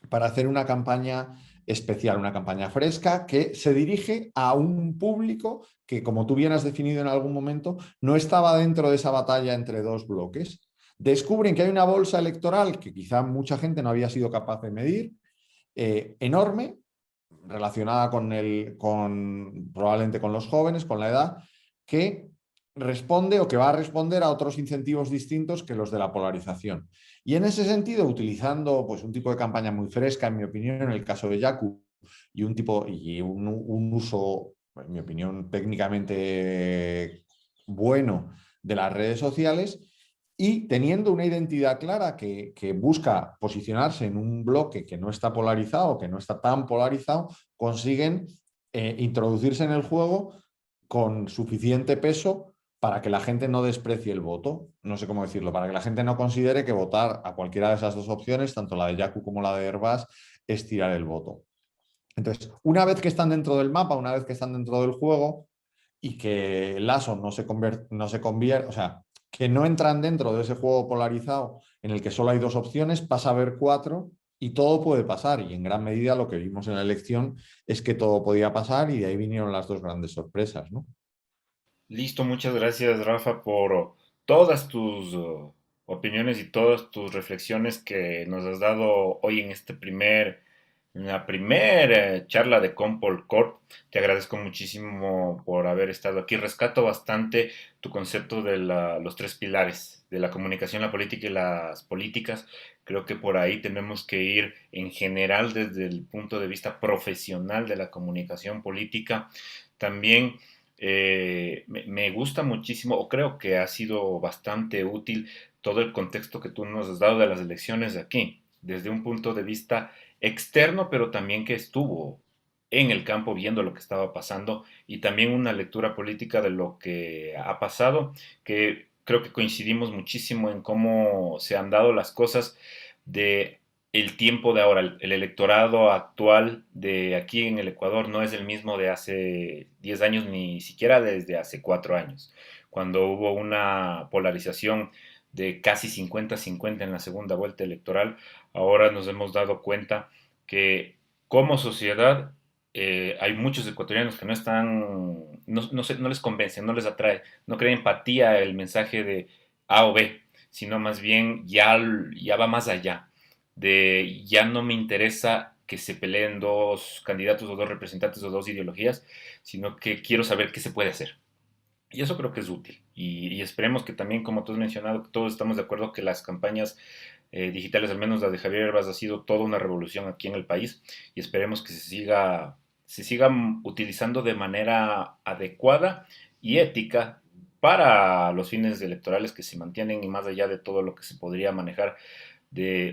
para hacer una campaña especial, una campaña fresca que se dirige a un público que, como tú bien has definido en algún momento, no estaba dentro de esa batalla entre dos bloques. Descubren que hay una bolsa electoral que quizá mucha gente no había sido capaz de medir, enorme, relacionada probablemente con los jóvenes, con la edad, que responde o que va a responder a otros incentivos distintos que los de la polarización. Y en ese sentido, utilizando pues, un tipo de campaña muy fresca, en mi opinión, en el caso de Yaku, y un uso, en mi opinión, técnicamente bueno de las redes sociales, y teniendo una identidad clara que busca posicionarse en un bloque que no está polarizado, que no está tan polarizado, consiguen introducirse en el juego con suficiente peso para que la gente no desprecie el voto, no sé cómo decirlo, para que la gente no considere que votar a cualquiera de esas dos opciones, tanto la de Yaku como la de Herbás, es tirar el voto. Entonces, una vez que están dentro del mapa, una vez que están dentro del juego y que Lasso no se convierte, o sea, que no entran dentro de ese juego polarizado en el que solo hay dos opciones, pasa a haber cuatro y todo puede pasar. Y en gran medida lo que vimos en la elección es que todo podía pasar y de ahí vinieron las dos grandes sorpresas, ¿no? Listo, muchas gracias, Rafa, por todas tus opiniones y todas tus reflexiones que nos has dado hoy en en la primera charla de Compol Corp. Te agradezco muchísimo por haber estado aquí. Rescato bastante tu concepto de los tres pilares de la comunicación, la política y las políticas. Creo que por ahí tenemos que ir en general desde el punto de vista profesional de la comunicación política. También me gusta muchísimo, o creo que ha sido bastante útil todo el contexto que tú nos has dado de las elecciones de aquí, desde un punto de vista externo, pero también que estuvo en el campo viendo lo que estaba pasando y también una lectura política de lo que ha pasado, que creo que coincidimos muchísimo en cómo se han dado las cosas de el tiempo de ahora. El electorado actual de aquí en el Ecuador no es el mismo de hace 10 años, ni siquiera desde hace 4 años, cuando hubo una polarización de casi 50-50 en la segunda vuelta electoral. Ahora nos hemos dado cuenta que como sociedad hay muchos ecuatorianos que no están, no les convence, no les atrae, no creen empatía el mensaje de A o B, sino más bien ya va más allá, de ya no me interesa que se peleen dos candidatos o dos representantes o dos ideologías, sino que quiero saber qué se puede hacer. Y eso creo que es útil. Y esperemos que también, como tú has mencionado, que todos estamos de acuerdo que las campañas digitales, al menos la de Javier Herbas, ha sido toda una revolución aquí en el país y esperemos que se sigan utilizando de manera adecuada y ética para los fines electorales que se mantienen y más allá de todo lo que se podría manejar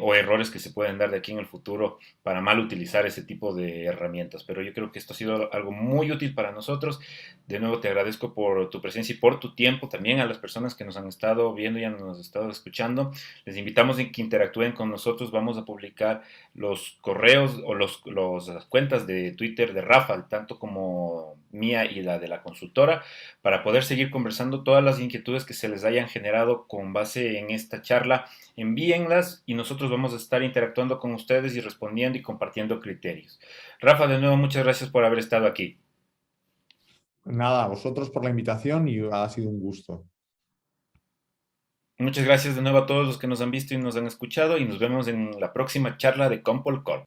o errores que se pueden dar de aquí en el futuro para mal utilizar ese tipo de herramientas. Pero yo creo que esto ha sido algo muy útil para nosotros. De nuevo te agradezco por tu presencia y por tu tiempo. También a las personas que nos han estado viendo y nos han estado escuchando, les invitamos a que interactúen con nosotros. Vamos a publicar los correos o las cuentas de Twitter de Rafa, tanto como mía y la de la consultora, para poder seguir conversando todas las inquietudes que se les hayan generado con base en esta charla. Envíenlas y nosotros vamos a estar interactuando con ustedes y respondiendo y compartiendo criterios. Rafa, de nuevo, muchas gracias por haber estado aquí. Nada, a vosotros por la invitación y ha sido un gusto. Muchas gracias de nuevo a todos los que nos han visto y nos han escuchado y nos vemos en la próxima charla de Compol Corp.